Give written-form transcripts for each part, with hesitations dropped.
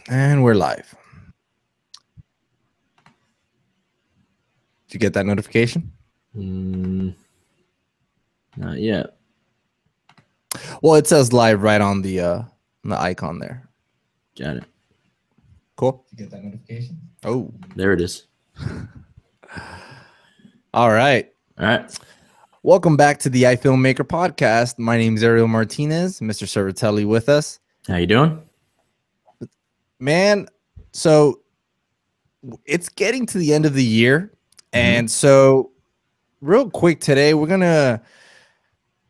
And we're live. Did you get that notification? Not yet. Well, it says live right on the icon there. Got it. Cool. Did you get that notification? Oh, there it is. All right. All right. Welcome back to the iFilmmaker podcast. My name is Ariel Martinez, Mr. Cervitelli with us. How you doing? Man, so it's getting to the end of the year. And so real quick today, we're going to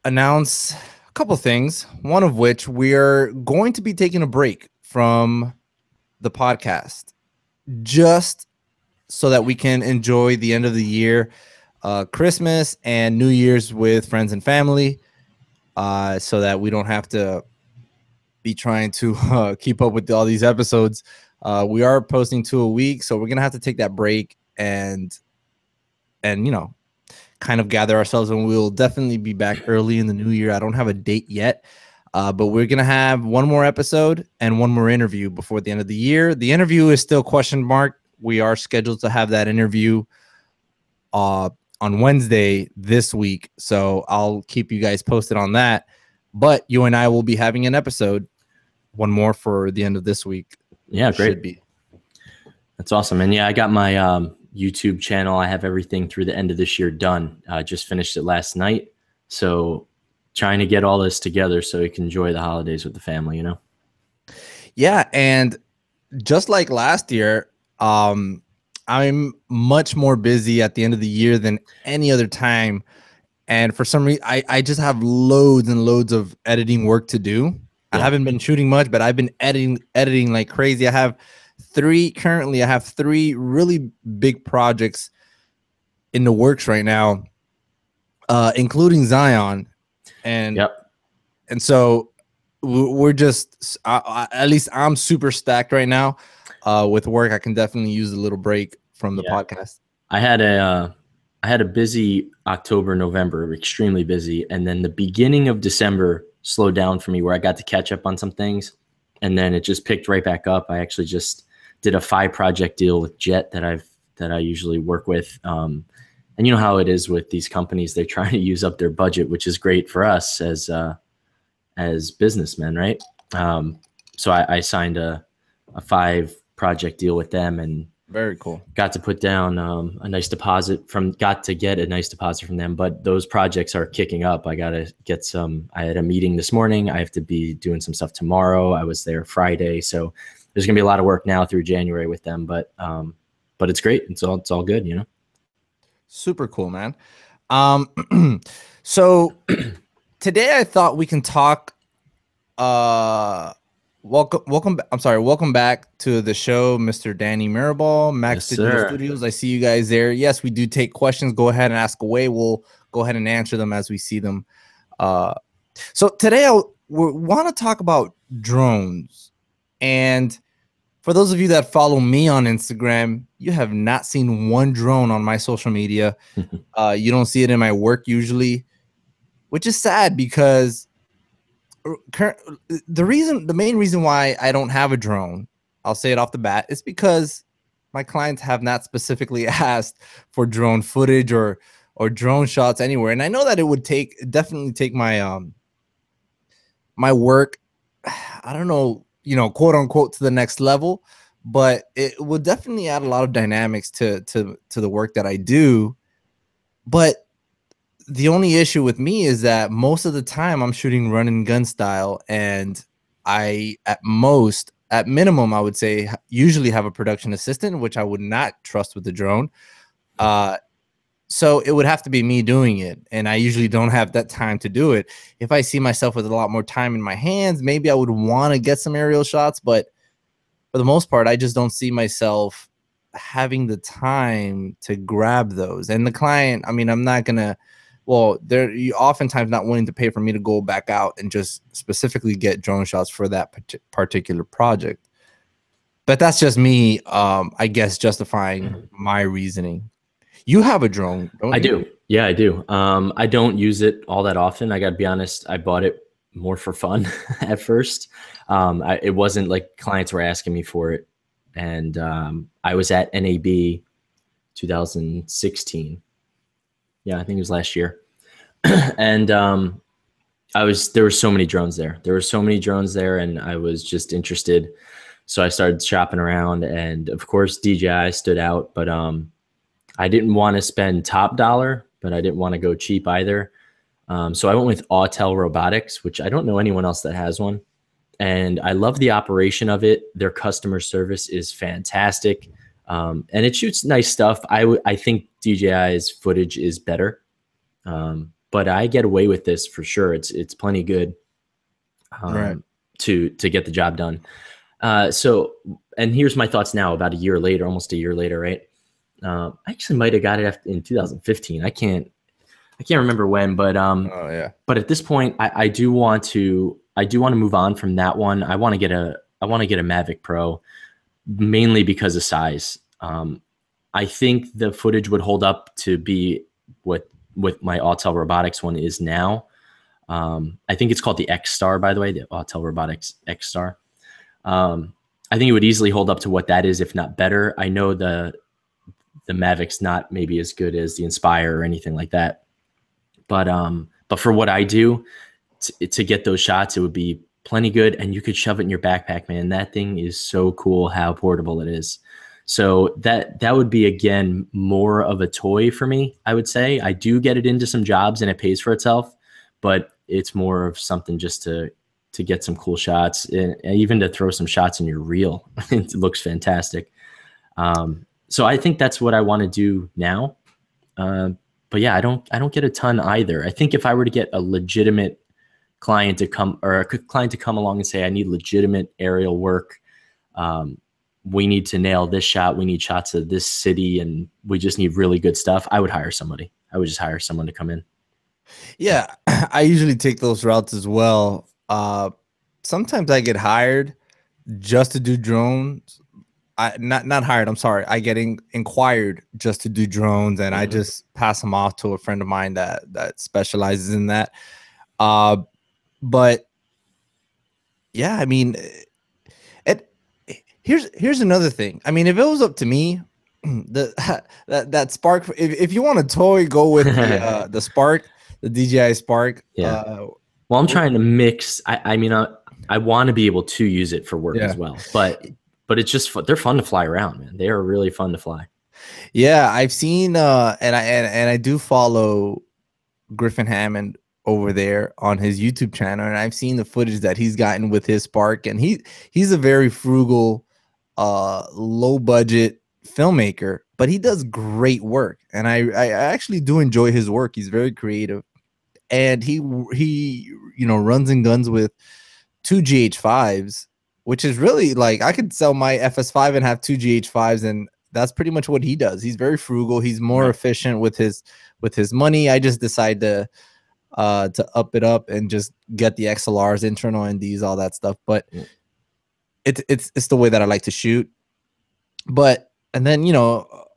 announce a couple things, one of which we are going to be taking a break from the podcast just so that we can enjoy the end of the year, Christmas and New Year's with friends and family, so that we don't have to be trying to keep up with all these episodes. We are posting 2 a week, so we're gonna have to take that break and you know, kind of gather ourselves, and we'll definitely be back early in the new year. I don't have a date yet, but we're gonna have one more episode and one more interview before the end of the year. The interview is still question mark. We are scheduled to have that interview on Wednesday this week, so I'll keep you guys posted on that. But you and I will be having an episode, one more for the end of this week. Yeah, great. That's awesome. And yeah, I got my YouTube channel. I have everything through the end of this year done. I just finished it last night. So trying to get all this together so you can enjoy the holidays with the family, you know? Yeah. And just like last year, I'm much more busy at the end of the year than any other time. And for some reason, I just have loads and loads of editing work to do. Yeah. I haven't been shooting much, but I've been editing like crazy. I have three really big projects in the works right now, including Zion. And so we're just, at least I'm super stacked right now. With work, I can definitely use a little break from the podcast. I had a busy October, November, extremely busy. And then the beginning of December slowed down for me where I got to catch up on some things. And then it just picked right back up. I actually just did a 5-project deal with Jet that I usually work with. And you know how it is with these companies, they're trying to use up their budget, which is great for us as businessmen, right? So I signed a 5-project deal with them, and very cool. Got to put down a nice deposit from them. But those projects are kicking up. I got to get some. I had a meeting this morning. I have to be doing some stuff tomorrow. I was there Friday, so there's gonna be a lot of work now through January with them. But it's great. It's all good, you know. Super cool, man. So today I thought we can talk. Welcome back to the show, Mr. Danny Mirabal, Max Digital Studios. I see you guys there. Yes, we do take questions. Go ahead and ask away. We'll go ahead and answer them as we see them. So today we want to talk about drones. And for those of you that follow me on Instagram, you have not seen one drone on my social media. You don't see it in my work usually, which is sad because the main reason why I don't have a drone, I'll say it off the bat, is because my clients have not specifically asked for drone footage or drone shots anywhere. And I know that it would definitely take my my work, I don't know, quote unquote, to the next level, but it would definitely add a lot of dynamics to the work that I do. But the only issue with me is that most of the time I'm shooting run and gun style, and I at minimum, I would say usually have a production assistant, which I would not trust with the drone. So it would have to be me doing it, and I usually don't have that time to do it. If I see myself with a lot more time in my hands, maybe I would want to get some aerial shots, but for the most part, I just don't see myself having the time to grab those. And the client, I mean, I'm not gonna. Well, they're oftentimes not willing to pay for me to go back out and just specifically get drone shots for that particular project. But that's just me, I guess, justifying my reasoning. You have a drone, don't you? I do. Yeah, I do. I don't use it all that often. I got to be honest. I bought it more for fun at first. It wasn't like clients were asking me for it. And I was at NAB 2016. Yeah, I think it was last year. And there were so many drones there. There were so many drones there, and I was just interested. So I started shopping around, and of course DJI stood out, but I didn't want to spend top dollar, but I didn't want to go cheap either. So I went with Autel Robotics, which I don't know anyone else that has one. And I love the operation of it. Their customer service is fantastic. And it shoots nice stuff. I think DJI's footage is better. But I get away with this for sure. It's plenty good Right. To get the job done. So, and here's my thoughts now about a year later, almost a year later, right? I actually might have got it in 2015. I can't remember when, but Oh yeah. but at this point, I do want to move on from that one. I want to get a Mavic Pro, mainly because of size. I think the footage would hold up to be what my Autel Robotics one is now. I think it's called the X Star, by the way, the Autel Robotics X Star. I think it would easily hold up to what that is, if not better. I know the Mavic's not maybe as good as the Inspire or anything like that, but for what I do, to get those shots, it would be plenty good, and you could shove it in your backpack, man. That thing is so cool how portable it is. So that would be, again, more of a toy for me, I would say. I do get it into some jobs and it pays for itself, but it's more of something just to get some cool shots, and even to throw some shots in your reel. It looks fantastic. So I think that's what I want to do now. But yeah, I don't get a ton either. I think if I were to get a legitimate client to come, or a client to come along and say, I need legitimate aerial work, we need to nail this shot, we need shots of this city, and we just need really good stuff, I would hire somebody. I would just hire someone to come in. Yeah, I usually take those routes as well. Sometimes I get hired just to do drones. Not hired. I'm sorry. I get inquired just to do drones, and I just pass them off to a friend of mine that specializes in that. But yeah, I mean, here's another thing. I mean, if it was up to me, that Spark. If you want a toy, go with the Spark, the DJI Spark. Yeah. Well, I'm trying to mix. I mean, I want to be able to use it for work as well, but it's just they're fun to fly around, man. They are really fun to fly. Yeah, I've seen and I do follow Griffin Hammond over there on his YouTube channel, and I've seen the footage that he's gotten with his Spark, and he's a very frugal, low budget filmmaker, but he does great work, and I actually do enjoy his work. He's very creative, and he runs and guns with 2 GH5s, which is really, like, I could sell my FS5 and have 2 GH5s, and that's pretty much what he does. He's very frugal. He's more efficient with his money. I just decide to up it up and just get the XLRs, internal NDs, all that stuff. But it's the way that I like to shoot. But and then,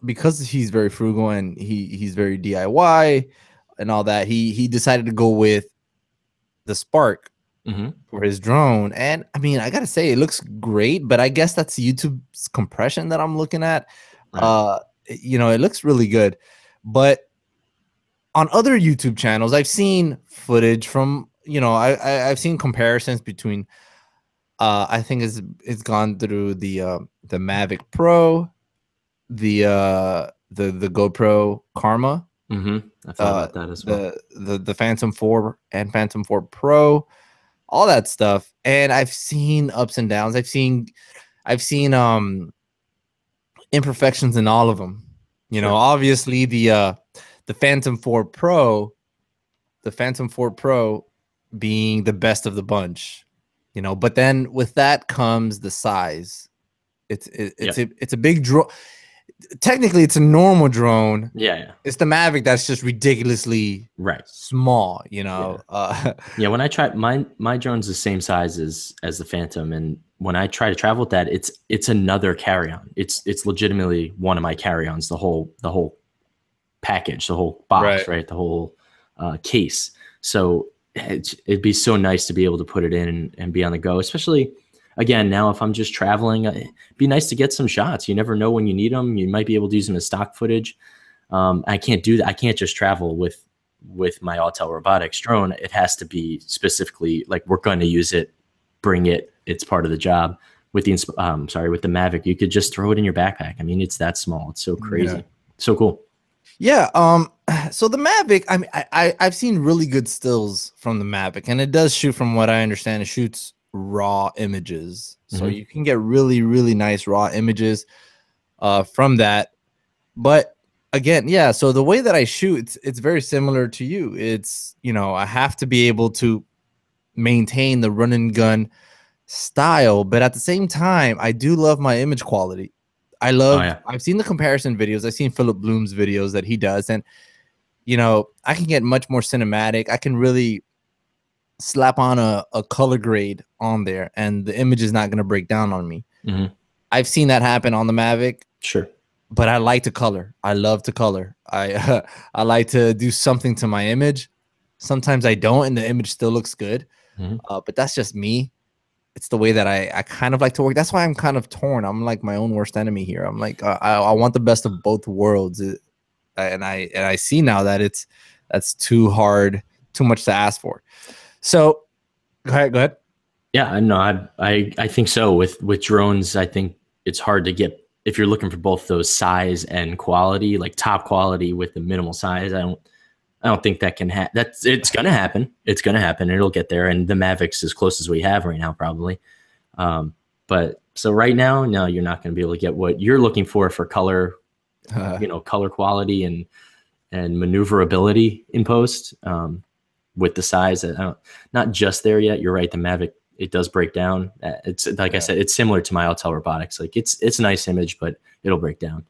because he's very frugal and he's very DIY and all that, he decided to go with the Spark for his drone. And I mean, I gotta say, it looks great, but I guess that's YouTube's compression that I'm looking at. It looks really good, but on other YouTube channels, I've seen footage from, I've seen comparisons between, I think it's gone through the Mavic Pro, the GoPro Karma. I thought about that as well. The Phantom 4 and Phantom 4 Pro, all that stuff. And I've seen ups and downs. I've seen imperfections in all of them. Obviously the Phantom 4 Pro, being the best of the bunch, but then with that comes the size. It's a big drone. Technically, it's a normal drone. Yeah. It's the Mavic that's just ridiculously small. When I try my drone's the same size as the Phantom, and when I try to travel with that, it's another carry-on. It's legitimately one of my carry-ons. The whole package, the whole box, right? The whole case. So it'd be so nice to be able to put it in and be on the go, especially again, now if I'm just traveling, it'd be nice to get some shots. You never know when you need them. You might be able to use them as stock footage. I can't do that. I can't just travel with my Autel Robotics drone. It has to be specifically like we're going to use it, bring it. It's part of the job. With the with the Mavic, you could just throw it in your backpack. I mean, it's that small. It's so crazy. Yeah. So cool. Yeah. So the Mavic, I mean, I've seen really good stills from the Mavic, and it does shoot, from what I understand, it shoots raw images. So you can get really, really nice raw images from that. But again, yeah, so the way that I shoot, it's very similar to you. It's, you know, I have to be able to maintain the run and gun style, but at the same time, I do love my image quality. I've seen the comparison videos. I've seen Philip Bloom's videos that he does, and you know, I can get much more cinematic. I can really slap on a color grade on there, and the image is not going to break down on me. I've seen that happen on the Mavic. Sure. But I like to color. I love to color. I like to do something to my image. Sometimes I don't, and the image still looks good. But that's just me. It's the way that I kind of like to work. That's why I'm kind of torn. I'm like my own worst enemy here. I'm like I want the best of both worlds, and I see now that that's too hard, too much to ask for. So go ahead. Yeah, no, I think so. With drones, I think it's hard to get, if you're looking for both those size and quality, like top quality with the minimal size. I don't think that can happen. It's gonna happen. It's gonna happen. It'll get there. And the Mavic's as close as we have right now, probably. But so right now, no, you're not gonna be able to get what you're looking for color, color quality and maneuverability in post. With the size, not just there yet. You're right. The Mavic, it does break down. It's like I said, it's similar to my Autel Robotics. Like it's a nice image, but it'll break down.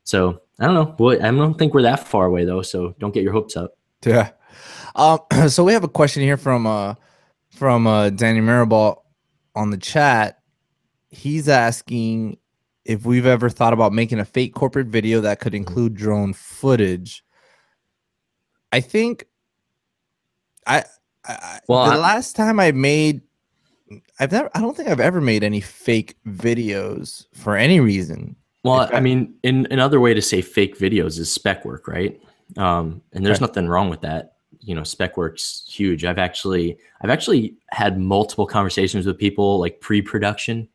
So I don't know. Well, I don't think we're that far away though. So don't get your hopes up. Yeah. So we have a question here from Danny Maribal on the chat. He's asking if we've ever thought about making a fake corporate video that could include drone footage. I think the last time I don't think I've ever made any fake videos for any reason. Well, I mean, another way to say fake videos is spec work, right? And there's nothing wrong with that. You know, spec work's huge. I've actually had multiple conversations with people, like pre-production,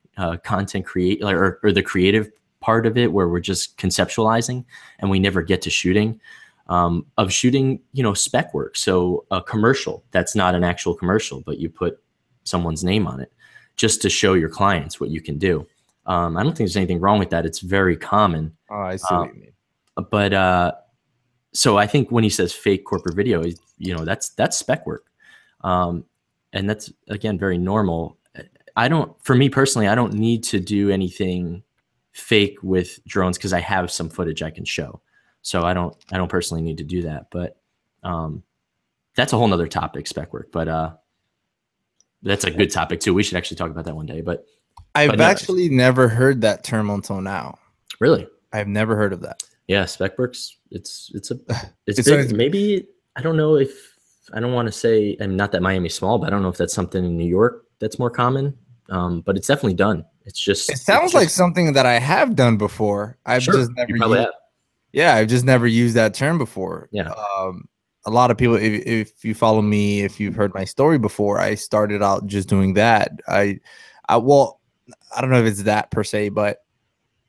content or the creative part of it, where we're just conceptualizing and we never get to shooting. Of shooting, spec work. So a commercial that's not an actual commercial, but you put someone's name on it just to show your clients what you can do. I don't think there's anything wrong with that. It's very common. Oh, I see what you mean. But so I think when he says fake corporate video, that's spec work. And that's, again, very normal. For me personally, I don't need to do anything fake with drones because I have some footage I can show. So I don't personally need to do that, but that's a whole nother topic, spec work. But that's a good topic too. We should actually talk about that one day. But I've actually never heard that term until now. Really? I've never heard of that. Yeah, spec works. It's big. Maybe, I don't know if, I don't want to say, and not that Miami's small, but I don't know if that's something in New York that's more common. But it's definitely done. It sounds like something that I have done before. I've just never used that term before. Yeah. A lot of people, if you follow me, if you've heard my story before, I started out just doing that. Well, I don't know if it's that per se, but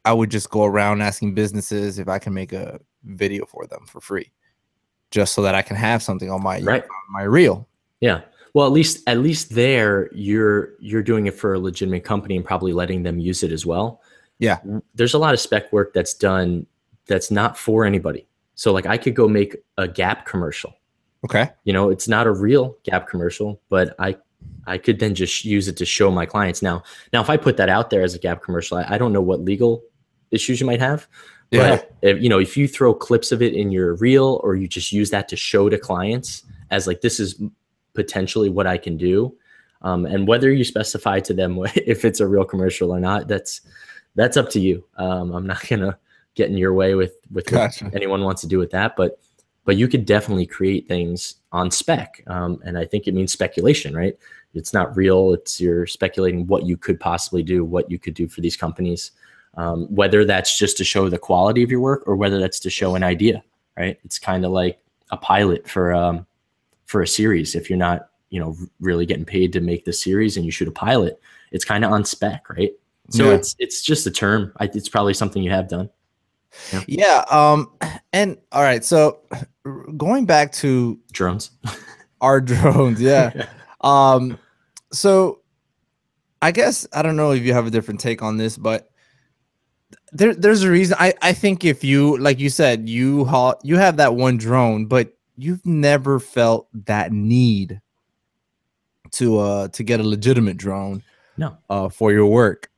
I would just go around asking businesses if I can make a video for them for free, just so that I can have something on my reel. Yeah. Well, at least there you're doing it for a legitimate company and probably letting them use it as well. Yeah. There's a lot of spec work that's done that's not for anybody. So like I could go make a Gap commercial. Okay. It's not a real Gap commercial, but I could then just use it to show my clients. Now if I put that out there as a Gap commercial, I don't know what legal issues you might have. Yeah. But if you throw clips of it in your reel, or you just use that to show to clients as like, this is potentially what I can do. And whether you specify to them if it's a real commercial or not, that's up to you. I'm not going to get in your way with Gotcha. what anyone wants to do with that. But but you could definitely create things on spec. And I think it means speculation, right? It's not real. It's you're speculating what you could possibly do, what you could do for these companies, whether that's just to show the quality of your work or whether that's to show an idea, right? It's kind of like a pilot for a series. If you're not, really getting paid to make the series and you shoot a pilot, it's kind of on spec, right? So Yeah. it's just a term. It's probably something you have done. Yeah. Yeah. And all right. So going back to Drones. our drones. Yeah. Um, so I guess I don't know if you have a different take on this, but there's a reason. I think if you, like you said, you have that one drone, but you've never felt that need to get a legitimate drone No, for your work.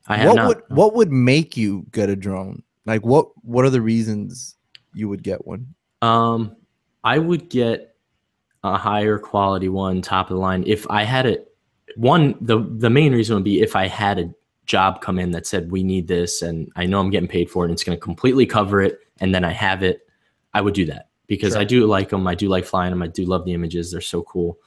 I have not. No. What would make you get a drone? Like what are the reasons you would get one? I would get a higher quality one, top of the line. If I had it, one, the main reason would be if I had a job come in that said we need this, and I know I'm getting paid for it, and it's going to completely cover it, and then I have it, I would do that because Sure. I do like them. I do like flying them. I do love the images. They're so cool.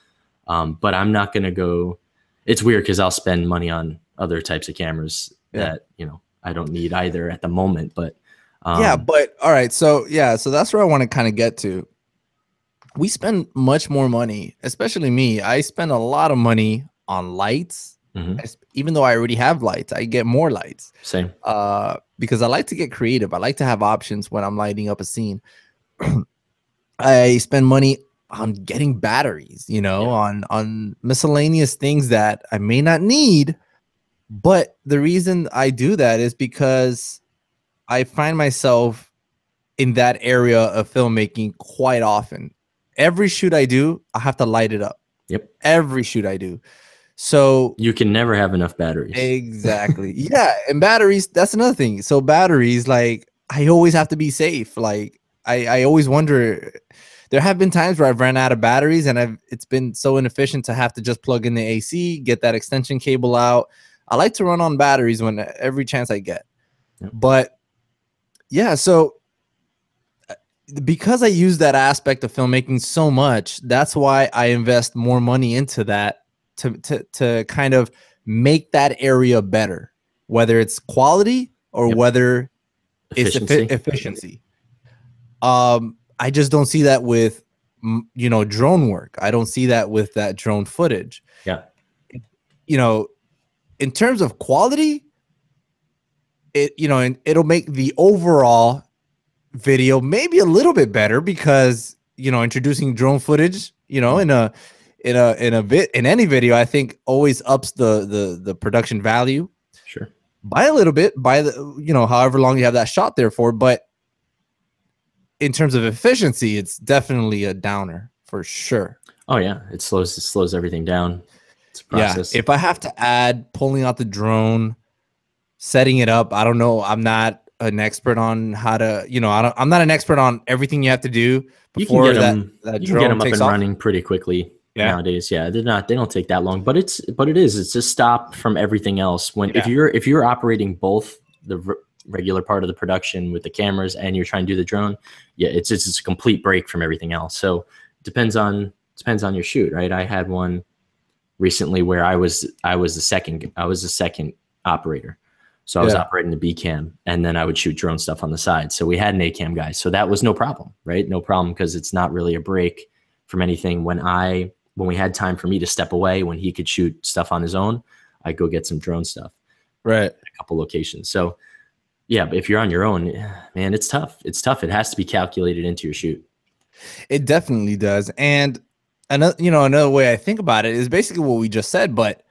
But I'm not going to go. It's weird because I'll spend money on other types of cameras Yeah. that I don't need either at the moment. But Yeah, but all right. So yeah, so that's where I want to kind of get to. We spend much more money, especially me. I spend a lot of money on lights. mhm, Even though I already have lights, I get more lights. same. Because I like to get creative. I like to have options when I'm lighting up a scene. I spend money on getting batteries, Yeah. on miscellaneous things that I may not need. But the reason I do that is because I find myself in that area of filmmaking quite often. Every shoot I do, I have to light it up. Yep. Every shoot I do. So You can never have enough batteries. exactly. Yeah, and batteries, that's another thing. So batteries, like I always have to be safe. Like I always wonder, there have been times where I've ran out of batteries and it's been so inefficient to have to just plug in the AC, get that extension cable out. I like to run on batteries when every chance I get. Yep. But yeah, so because I use that aspect of filmmaking so much, that's why I invest more money into that to kind of make that area better, whether it's quality or Yep. whether Efficiency. it's efficiency. I just don't see that with drone work. I don't see that with that drone footage. Yeah. In terms of quality, and it'll make the overall video maybe a little bit better because introducing drone footage in any video, I think always ups the production value Sure. by a little bit, by the however long you have that shot there for. But in terms of efficiency, it's definitely a downer for sure. Oh yeah, it slows everything down. It's a Yeah, process. if I have to add pulling out the drone, setting it up, I don't know, I'm not an expert on how to, I'm not an expert on everything you have to do You can before get them. that You can get drone them up takes and off. running pretty quickly Yeah. nowadays. Yeah, they don't take that long, but it's a stop from everything else. When Yeah. if you're operating both the regular part of the production with the cameras and you're trying to do the drone, yeah, it's a complete break from everything else. So depends on your shoot, right? I had one recently where I was the second operator. So I was operating the B cam and then I would shoot drone stuff on the side. So we had an A cam guy. So that was no problem, right? No problem because it's not really a break from anything. When we had time for me to step away, when he could shoot stuff on his own, I'd go get some drone stuff. Right. At a couple locations. So yeah, but if you're on your own, man, it's tough. It's tough. It has to be calculated into your shoot. It definitely does. And another way I think about it is basically what we just said, but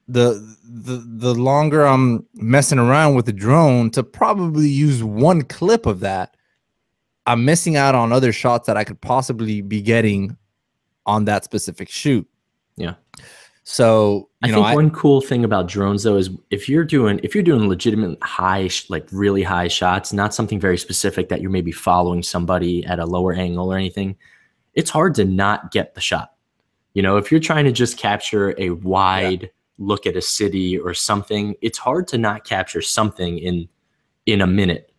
the longer I'm messing around with the drone to probably use one clip of that, I'm missing out on other shots that I could possibly be getting on that specific shoot. Yeah. So I think one cool thing about drones though is if you're doing legitimate high, like really high shots, not something very specific that you're maybe following somebody at a lower angle or anything, it's hard to not get the shot. If you're trying to just capture a wide look at a city or something, it's hard to not capture something in a minute.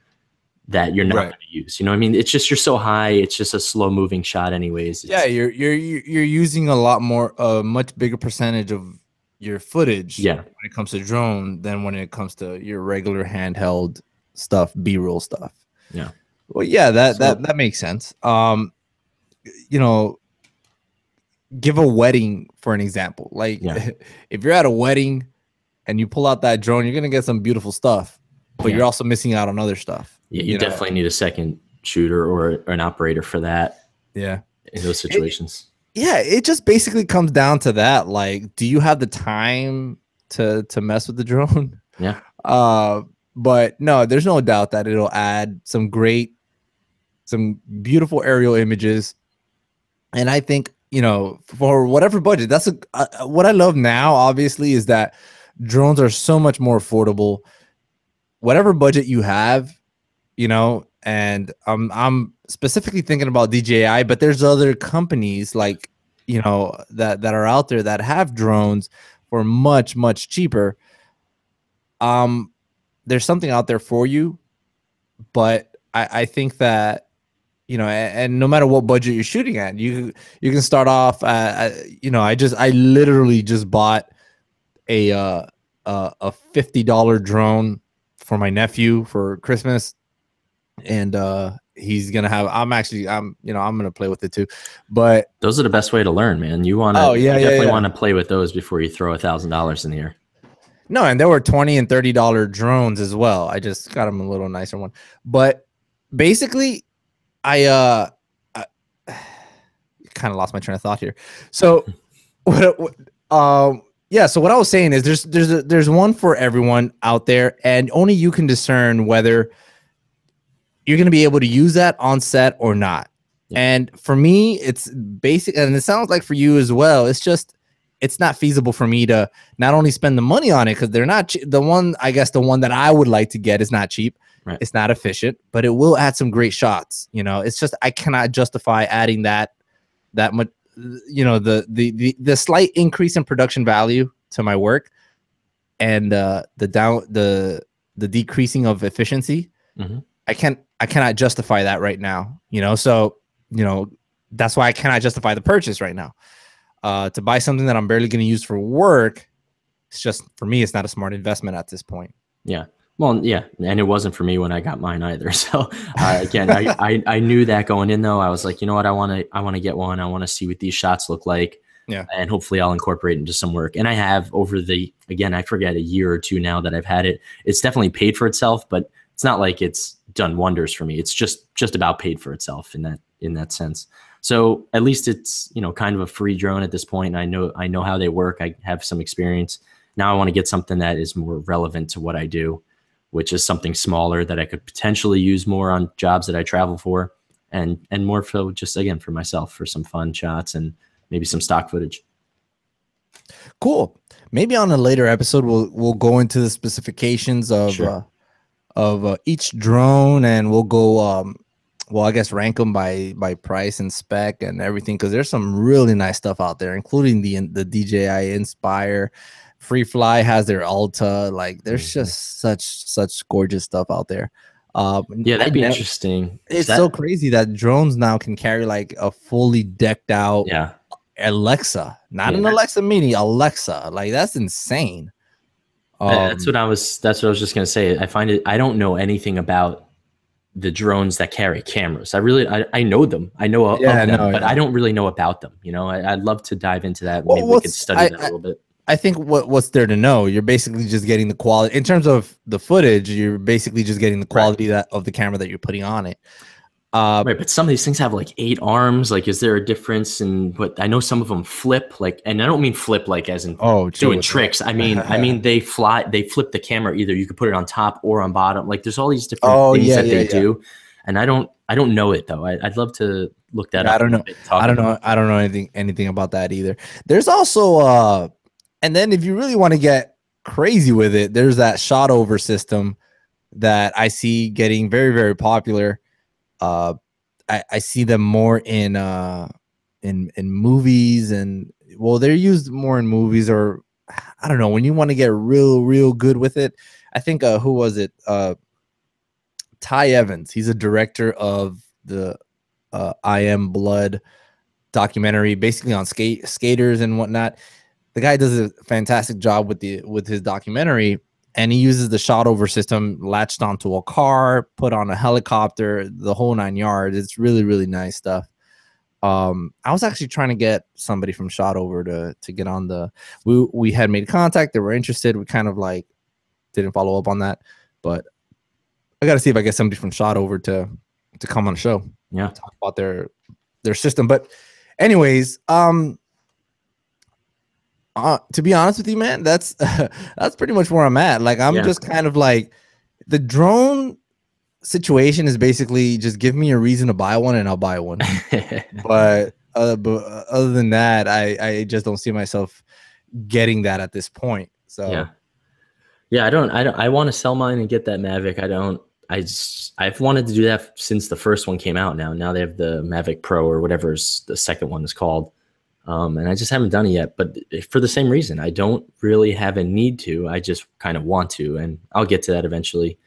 that you're not Right. going to use. You know what I mean? It's just, you're so high. It's just a slow moving shot anyways. Yeah, It's, you're using a lot more, a much bigger percentage of your footage yeah. when it comes to drone than when it comes to your regular handheld stuff, B-roll stuff. Yeah. Well, yeah, that So, that makes sense. You know, give a wedding for an example. Like yeah. if you're at a wedding and you pull out that drone, you're gonna get some beautiful stuff, but Yeah. you're also missing out on other stuff. Yeah. You You know, definitely need a second shooter or an operator for that yeah. in those It, situations. yeah, it just basically comes down to that. Like, do you have the time to mess with the drone? Yeah. Uh, but no, there's no doubt that it'll add some beautiful aerial images. And I think, you know, for whatever budget, that's what I love now, obviously, is that drones are so much more affordable. Whatever budget you have, you know, and I'm specifically thinking about DJI, but there's other companies like, you know, that are out there that have drones for much cheaper. Um, there's something out there for you, but I think that, you know, and no matter what budget you're shooting at, you can start off you know, I literally just bought a a $50 drone for my nephew for Christmas, and he's gonna have, you know, I'm gonna play with it too, but Those are the best way to learn, man. oh yeah, You yeah, definitely yeah. want to play with those before you throw $1,000 in the air. No, and there were $20 and $30 drones as well. I just got him a little nicer one, but basically I kind of lost my train of thought here. So what yeah, so what I was saying is there's one for everyone out there, and only you can discern whether you're going to be able to use that on set or not. Yeah. And for me, it's basic, and it sounds like for you as well. It's just, it's not feasible for me to not only spend the money on it, because they're not the one. I guess the one that I would like to get is not cheap. Right. It's not efficient, but it will add some great shots. You know, it's just I cannot justify adding that much. You know, the slight increase in production value to my work, and the decreasing of efficiency. Mm-hmm. I cannot justify that right now, you know? So, you know, that's why I cannot justify the purchase right now. To buy something that I'm barely going to use for work, it's just, for me, it's not a smart investment at this point. Yeah. Well, yeah. And it wasn't for me when I got mine either. So again, I knew that going in though. I was like, you know what? I want to get one. I want to see what these shots look like. Yeah. And hopefully I'll incorporate it into some work. And I have over again, I forget, a year or two now that I've had it. It's definitely paid for itself, but it's not like it's done wonders for me. It's just about paid for itself in that sense. So at least it's, you know, kind of a free drone at this point. And I know how they work. I have some experience. Now I want to get something that is more relevant to what I do, which is something smaller that I could potentially use more on jobs that I travel for, and more for just, again, for myself, for some fun shots and maybe some stock footage. Cool. Maybe on a later episode, we'll go into the specifications of Sure. Each drone, and we'll go well, I guess rank them by price and spec and everything, because there's some really nice stuff out there, including the DJI Inspire. Free Fly has their Alta. Like, there's just such gorgeous stuff out there. Yeah, that'd be interesting. It's so crazy that drones now can carry like a fully decked out Yeah. Alexa, not an Alexa Mini, Alexa. Like, that's insane. That's what I was just gonna say. I find it. I don't know anything about the drones that carry cameras. I know them. I know of them, but I don't really know about them. You know, I'd love to dive into that. Well, maybe we could study that a little bit. I think what's there to know, you're basically just getting the quality in terms of the footage. You're basically just getting the quality of the camera that you're putting on it. Right, but some of these things have like 8 arms. Like, is there a difference in what? I know some of them flip, like, and I don't mean flip like as in doing tricks. I mean they flip the camera. Either you could put it on top or on bottom. Like, there's all these different things that they do, and I don't know it though. I'd love to look that up. I don't know. I don't know anything about that either. There's also and then if you really want to get crazy with it, there's that shot over system that I see getting very popular. I see them more in movies, and well, they're used more in movies, or I don't know, when you want to get real good with it. I think who was it? Ty Evans. He's a director of the I Am Blood documentary, basically on skaters and whatnot. The guy does a fantastic job with his documentary, and he uses the shot over system, latched onto a car, put on a helicopter, the whole 9 yards. It's really, really nice stuff. I was actually trying to get somebody from Shot Over to get on the. We had made contact. They were interested. We kind of like didn't follow up on that, but I got to see if I get somebody from Shot Over to come on the show. Yeah, talk about their system. But anyways, to be honest with you, man, that's that's pretty much where I'm at. Like I'm just kind of like the drone situation is basically just give me a reason to buy one and I'll buy one. but other than that, I just don't see myself getting that at this point. So yeah, I want to sell mine and get that Mavic. I've wanted to do that since the first one came out. Now they have the Mavic Pro or whatever the second one is called. And I just haven't done it yet, but for the same reason, I don't really have a need to. I just kind of want to, and I'll get to that eventually.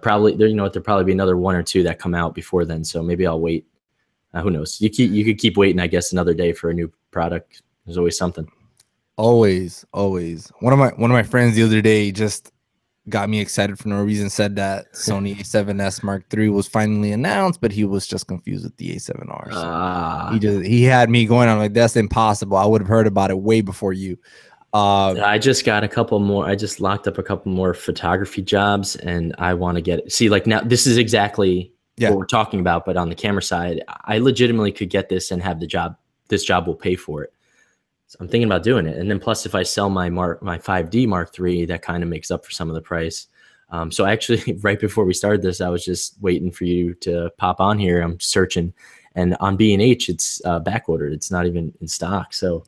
Probably there, there'll probably be another one or two that come out before then. So maybe I'll wait. Who knows? You could keep waiting, I guess, another day for a new product. There's always something. Always. One of my friends the other day just got me excited for no reason. Said that Sony A7S Mark III was finally announced, but he was just confused with the A7R. So he had me going on like that's impossible. I would have heard about it way before you. I just got a couple more. I just locked up a couple more photography jobs, and I want to get it. See, like now, this is exactly what we're talking about, but on the camera side, I legitimately could get this and have the job. This job will pay for it. So I'm thinking about doing it, and then plus, if I sell my 5D Mark III, that kind of makes up for some of the price. So actually, right before we started this, I was just waiting for you to pop on here. I'm searching, and on B&H, it's back ordered. It's not even in stock, so.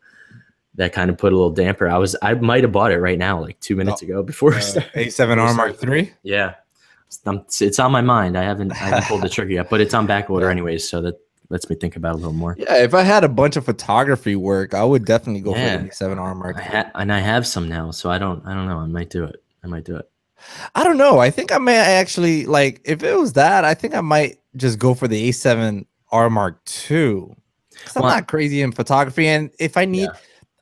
That kind of put a little damper. I might have bought it right now, like 2 minutes ago before we started. A7R Mark III? Yeah. It's on my mind. I haven't pulled the trigger yet, but it's on back order anyways. So that lets me think about it a little more. Yeah. If I had a bunch of photography work, I would definitely go for the A7R Mark III. And I have some now. So I don't know. I might do it. I don't know. I think I may actually like, if it was that, I think I might just go for the A7R Mark II. Cause I'm not crazy in photography. And if I need,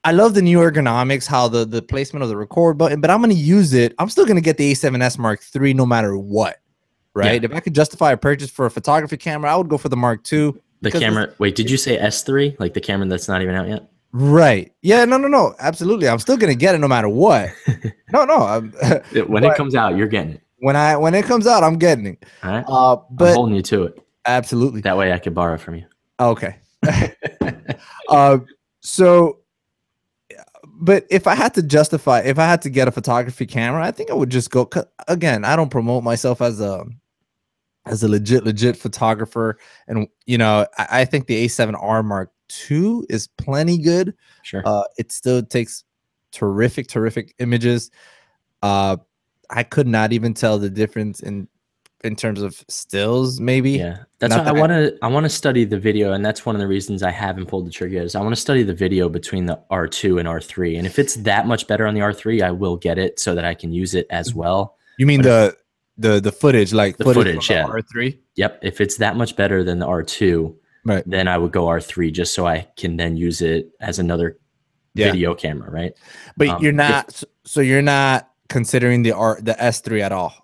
I love the new ergonomics, how the placement of the record button, but I'm going to use it. I'm still going to get the A7S Mark III no matter what, right? Yeah. If I could justify a purchase for a photography camera, I would go for the Mark II. The camera, wait, did you say S3? Like the camera that's not even out yet? Right. Yeah, no. Absolutely. I'm still going to get it no matter what. No. When it comes out, you're getting it. When it comes out, I'm getting it. All right. But I'm holding you to it. Absolutely. That way I could borrow from you. Okay. But if I had to get a photography camera, I think I would just go. Again, I don't promote myself as a legit photographer, and I think the A7R Mark II is plenty good. Sure, it still takes terrific images. I could not even tell the difference in terms of stills, maybe. Yeah, that's why I want to study the video, and that's one of the reasons I haven't pulled the trigger yet. Is I want to study the video between the R2 and R3, and if it's that much better on the R3, I will get it so that I can use it as well. You mean the footage, like the footage, yeah, R3? Yep. If it's that much better than the R2, right, then I would go R3 just so I can then use it as another video camera, right? But you're not, so you're not considering the S3 at all.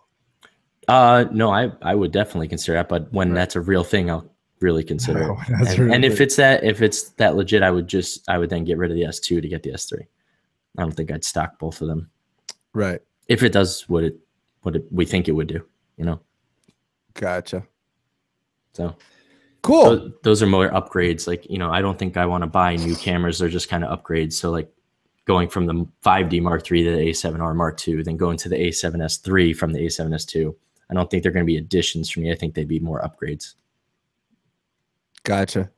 No, I would definitely consider that, but when that's a real thing, I'll really consider it. And if it's that legit, I would then get rid of the S2 to get the S3. I don't think I'd stock both of them. Right. If it does what we think it would do, Gotcha. So cool. So those are more upgrades. Like, I don't think I want to buy new cameras. They're just kind of upgrades. So like going from the 5D Mark III to the A7R Mark II, then going to the A7S III from the A7S II. I don't think they're going to be additions for me. I think they'd be more upgrades. Gotcha.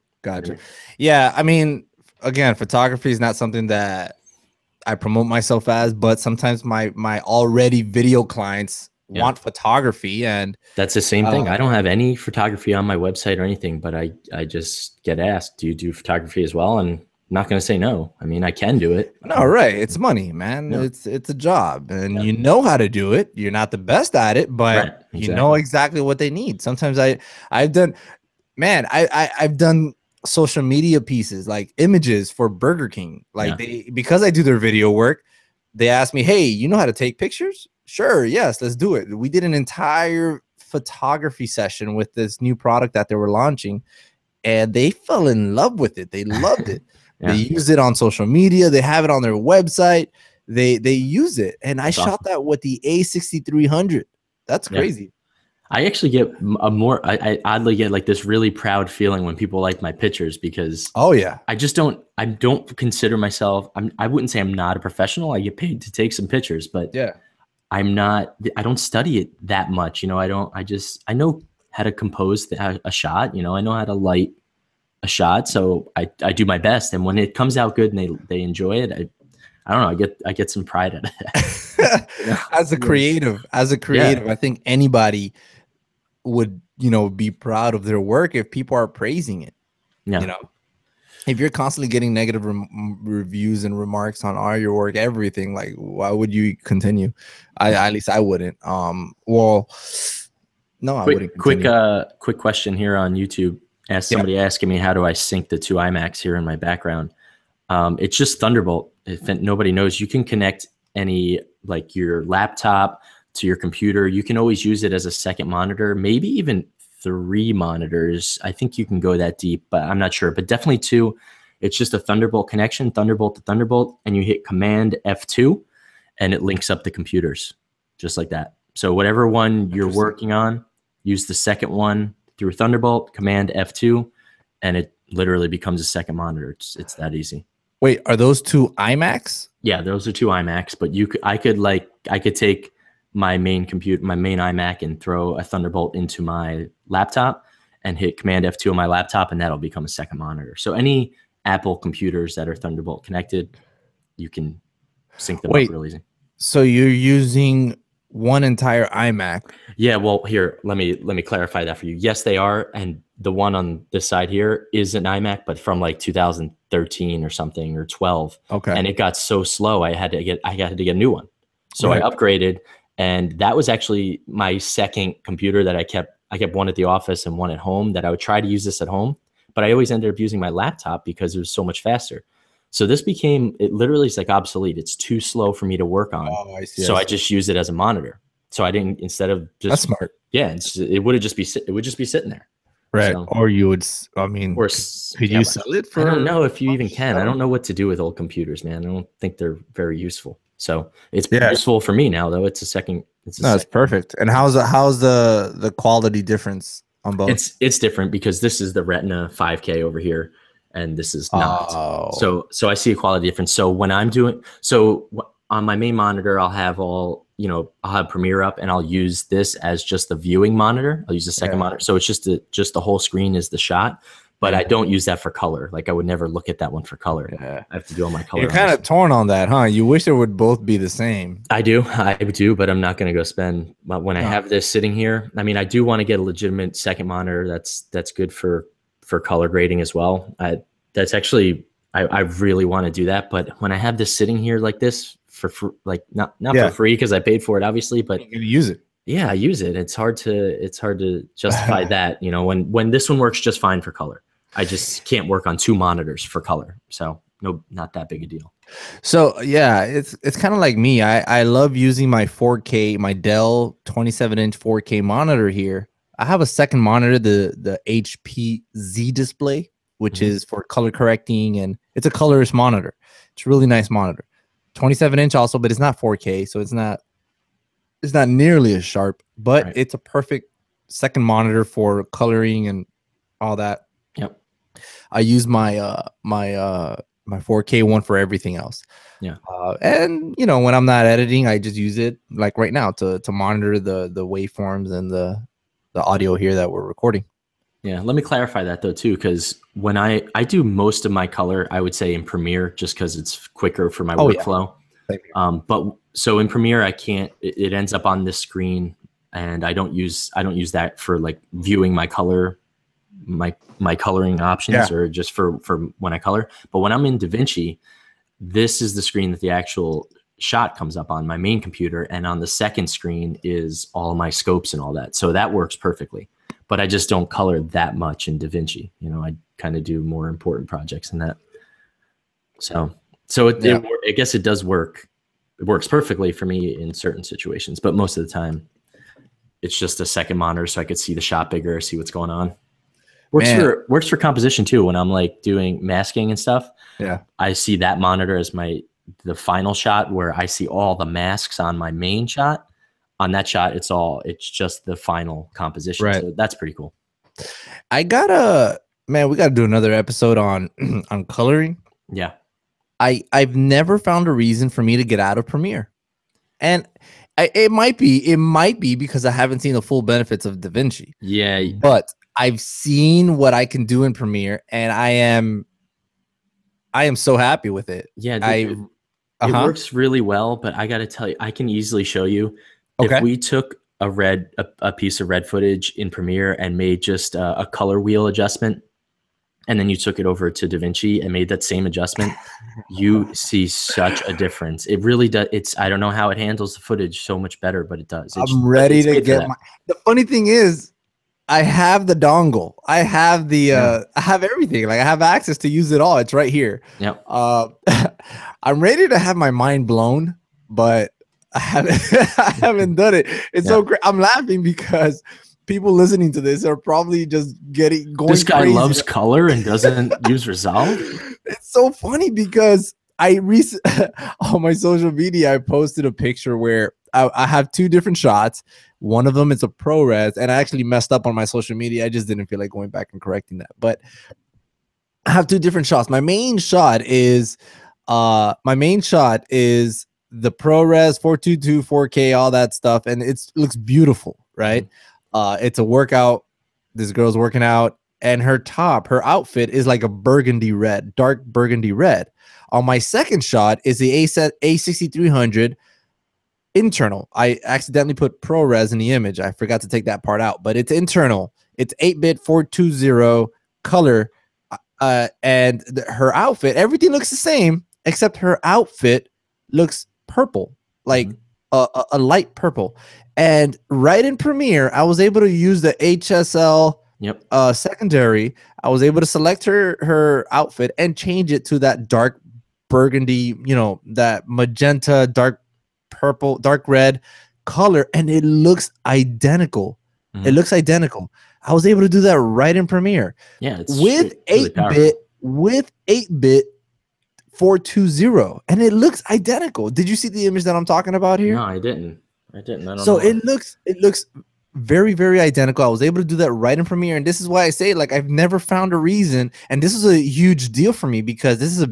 Yeah, I mean, again, photography is not something that I promote myself as, but sometimes my already video clients want photography, and that's the same thing. I don't have any photography on my website or anything, but I just get asked, do you do photography as well? And not going to say no. I mean, I can do it. No, right. It's money, man. Yeah. It's a job, and Yeah. you know how to do it. You're not the best at it, Right. but you know Exactly. exactly what they need. Sometimes I've done, man, I've done social media pieces like images for Burger King. Like Yeah. because I do their video work, they asked me, "Hey, you know how to take pictures?" Sure, yes, let's do it. We did an entire photography session with this new product that they were launching, and they fell in love with it. They loved it. They Yeah. use it on social media. They have it on their website. They use it. And I That's shot awesome. that with the A6300. That's Yeah. crazy. I actually get a more, I oddly get like this really proud feeling when people like my pictures because Oh yeah. I don't consider myself, I wouldn't say I'm not a professional. I get paid to take some pictures, but Yeah. I don't study it that much. You know, I know how to compose a shot, you know, I know how to light a shot. So I do my best. And when it comes out good and they enjoy it, I don't know, I get some pride out of that. You know? As a Yeah. creative, I think anybody would, be proud of their work if people are praising it. You Yeah. know, if you're constantly getting negative reviews and remarks on all your work, everything, like why would you continue? At least I wouldn't. Well, no, I wouldn't continue. Quick question here on YouTube. Yeah. Somebody asking me how do I sync the two iMacs here in my background. It's just Thunderbolt. If nobody knows, you can connect any like your laptop to your computer. You can always use it as a second monitor, maybe even three monitors. I think you can go that deep, but I'm not sure. But definitely two. It's just a Thunderbolt connection, Thunderbolt to Thunderbolt, and you hit Command F2, and it links up the computers just like that. So whatever one you're Interesting. working on, use the second one through Thunderbolt, Command F2, and it literally becomes a second monitor. It's that easy. Wait, are those two iMacs? Yeah, those are two iMacs, but I could take my main computer, my main iMac, and throw a Thunderbolt into my laptop and hit Command F2 on my laptop, and that'll become a second monitor. So any Apple computers that are Thunderbolt connected, you can sync them up Wait, real easy. so you're using one entire iMac? Yeah, well, here, let me clarify that for you. Yes, they are, and the one on this side here is an iMac, but from like 2013 or something or 12, Okay. and it got so slow I had to get a new one. So I Right. upgraded, and that was actually my second computer that I kept. I kept one at the office and one at home. That I would try to use this at home, but I always ended up using my laptop because it was so much faster. So this became it literally is like obsolete. It's too slow for me to work on, Oh, I see. I so I see. just use it as a monitor. So I didn't instead of That's just smart. yeah, it would have just be it would just be sitting there. Right. So Or you would, I mean, or could yeah, you but sell it I don't for know if you even much? can. I I don't don't know. know what to do with old computers, man. I don't think they're very useful. So it's Yeah. useful for me now, though. It's a second. It's a No, it's second. perfect. And how's the quality difference on both? It's different because this is the Retina 5K over here, and this is not. Oh, So I see a quality difference. So when I'm doing on my main monitor, I'll have I'll have Premiere up, and I'll use this as just the viewing monitor. I'll use the second yeah. monitor, so it's just the whole screen is the shot. But Yeah. I don't use that for color. Like I would never look at that one for color. Yeah. I have to do all my You're color on kind this. of torn on that, huh? You wish it would both be the same. I do, but I'm not going to go spend. But when I No. have this sitting here, I mean, I do want to get a legitimate second monitor. That's good for color grading as well. That's actually I really want to do that. But when I have this sitting here like this like not for Yeah. free because I paid for it, obviously, but You use it. yeah, I use it. It's hard to justify that. You know, when this one works just fine for color, I just can't work on two monitors for color. So no, not that big a deal. So yeah, it's kind of like me. I love using my 4K, my Dell 27-inch 4K monitor here. I have a second monitor, the HP Z display, which Mhm. is for color correcting, and it's a colorist monitor. It's a really nice monitor. 27-inch also, but it's not 4K, so it's not nearly as sharp, but Right. it's a perfect second monitor for coloring and all that. Yep. I use my 4K one for everything else. Yeah. And when I'm not editing, I just use it like right now to monitor the waveforms and the audio here that we're recording. Yeah, let me clarify that though too, because when I do most of my color, I would say in Premiere, just because it's quicker for my Oh yeah. workflow. But so in Premiere, I can't. It ends up on this screen, and I don't use that for like viewing my color my coloring options, Yeah. or just for when I color. But when I'm in DaVinci, this is the screen that the actual shot comes up on, my main computer, and on the second screen is all of my scopes and all that. So that works perfectly. But I just don't color that much in DaVinci. You know, I kind of do more important projects than that. So Yeah. I guess it does work. It works perfectly for me in certain situations, but most of the time it's just a second monitor so I could see the shot bigger, see what's going on. Man. Works for composition too. When I'm like doing masking and stuff, Yeah. I see that monitor as the final shot, where I see all the masks on my main shot. On that shot, it's just the final composition. Right. So that's pretty cool. I gotta, man, we gotta do another episode on on coloring. Yeah. I've never found a reason for me to get out of Premiere, and it might be because I haven't seen the full benefits of DaVinci. Yeah. But I've seen what I can do in Premiere, and I am so happy with it. Yeah. I It works really well, but I got to tell you, I can easily show you if Okay. we took a piece of red footage in Premiere and made just a color wheel adjustment, and then you took it over to DaVinci and made that same adjustment, you see such a difference. It really does. I don't know how it handles the footage so much better, but it does. I'm ready to get my. The funny thing is, I have the dongle. I have the I have everything. Like I have access to use it all. It's right here. Yep. I'm ready to have my mind blown, but I haven't I haven't done it. It's so great. I'm laughing because people listening to this are probably just going This guy crazy. loves color and doesn't use Resolve. It's so funny because on my social media I posted a picture where I have two different shots. One of them is a ProRes, and I actually messed up on my social media. I just didn't feel like going back and correcting that. But I have two different shots. My main shot is the ProRes 422, 4K, all that stuff, and it looks beautiful, right? It's a workout. This girl's working out, and her outfit is like a burgundy red, dark burgundy red. On my second shot is the A6300 internal. I accidentally put ProRes in the image. I forgot to take that part out, but it's internal. It's 8-bit 420 color, and her outfit, everything looks the same except her outfit looks purple, like a light purple. And right in Premiere, I was able to use the HSL secondary. I was able to select her outfit and change it to that dark burgundy, that magenta, dark purple, dark red color, and it looks identical. It looks identical. I was able to do that right in Premiere. Yeah, it's with really 8-bit 420, and it looks identical. Did you see the image that I'm talking about here? No, I didn't. I don't so know. it looks very, very identical. I was able to do that right in Premiere, and this is why I say, like, I've never found a reason, and this is a huge deal for me because this is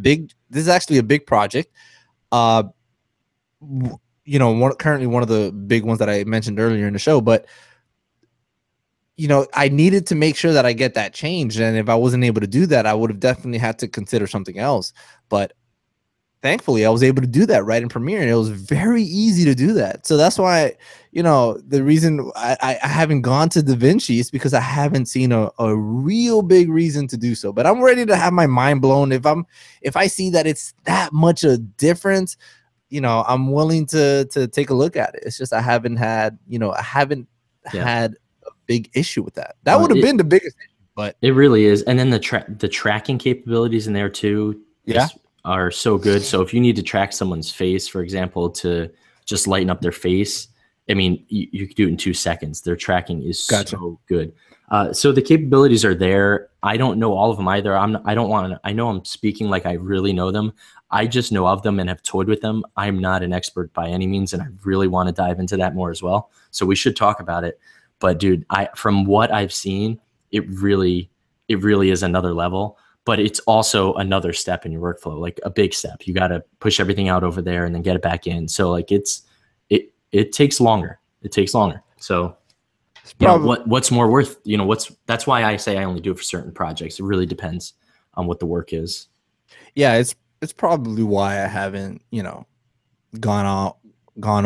actually a big project. Currently one of the big ones that I mentioned earlier in the show, but I needed to make sure that I get that changed, and if I wasn't able to do that, I would have definitely had to consider something else. But thankfully, I was able to do that right in Premiere, and it was very easy to do that. So that's why, the reason I haven't gone to DaVinci is because I haven't seen a real big reason to do so. But I'm ready to have my mind blown. If I see that it's that much a difference, I'm willing to take a look at it. It's just I haven't had a big issue with that. That would have been the biggest issue, but it really is. And then the tracking capabilities in there too are so good. So if you need to track someone's face, for example, to just lighten up their face, I mean, you can do it in 2 seconds. Their tracking is so good. So the capabilities are there. I don't know all of them either. I know I'm speaking like I really know them. I just know of them and have toyed with them. I'm not an expert by any means, and I really want to dive into that more as well. So we should talk about it. But dude, from what I've seen, it really is another level. But it's also another step in your workflow, like a big step. You got to push everything out over there and then get it back in. So like it takes longer. It takes longer. So what's more worth, that's why I say I only do it for certain projects. It really depends on what the work is. Yeah, it's probably why I haven't, gone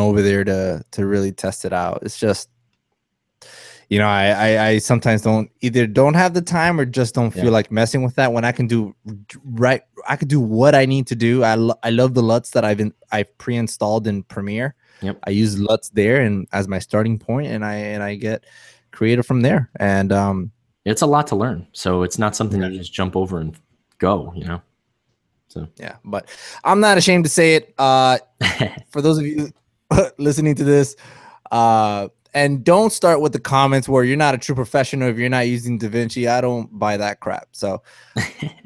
over there to really test it out. It's just I sometimes don't have the time or just don't feel like messing with that when I can do right. I could do what I need to do. I love the LUTs that I've pre-installed in Premiere. Yep. I use LUTs there and as my starting point, and I get creative from there. And it's a lot to learn, so it's not something you just jump over and go. So yeah, but I'm not ashamed to say it. For those of you listening to this, and don't start with the comments where you're not a true professional if you're not using DaVinci. I don't buy that crap. So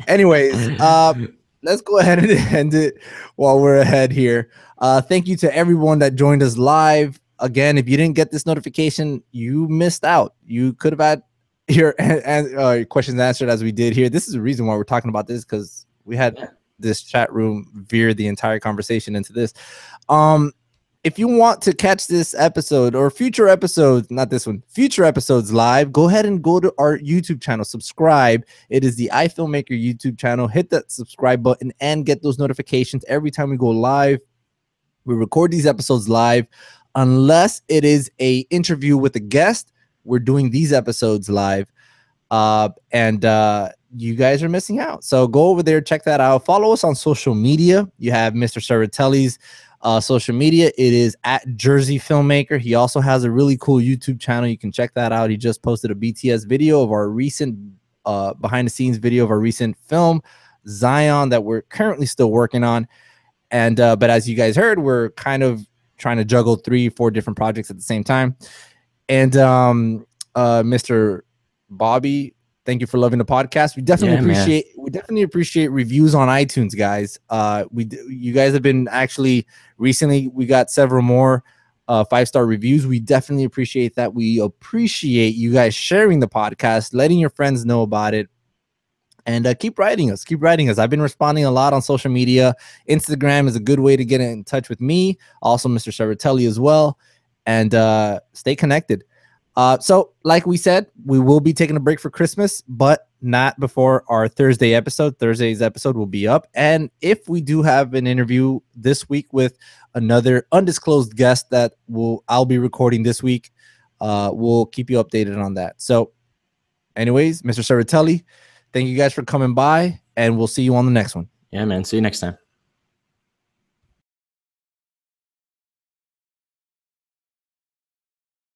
anyways, let's go ahead and end it while we're ahead here. Thank you to everyone that joined us live. Again, if you didn't get this notification, you missed out. You could have had your questions answered as we did here. This is the reason why we're talking about this, because we had this chat room veer the entire conversation into this. If you want to catch this episode or future episodes, not this one, future episodes live, go ahead and go to our YouTube channel, subscribe. It is the iFilmmaker YouTube channel. Hit that subscribe button and get those notifications every time we go live. We record these episodes live. Unless it is a interview with a guest, we're doing these episodes live. You guys are missing out. So go over there, check that out. Follow us on social media. You have Mr. Cervatelli's social media. It is at Jersey Filmmaker. He also has a really cool YouTube channel. You can check that out. He just posted a BTS video of our recent behind the scenes video of our recent film, Zion, that we're currently still working on. And but as you guys heard, we're kind of trying to juggle 3-4 different projects at the same time. And Mr. Bobby, thank you for loving the podcast. We definitely appreciate reviews on iTunes, guys. You guys have been actually recently, we got several more 5-star reviews. We definitely appreciate that. We appreciate you guys sharing the podcast, letting your friends know about it. And keep writing us. I've been responding a lot on social media. Instagram is a good way to get in touch with me. Also, Mr. Cervatelli as well. And stay connected. So like we said, we will be taking a break for Christmas, but not before our Thursday episode. Thursday's episode will be up. And if we do have an interview this week with another undisclosed guest that I'll be recording this week, we'll keep you updated on that. So anyways, Mr. Cervatelli, thank you guys for coming by, and we'll see you on the next one. Yeah, man. See you next time.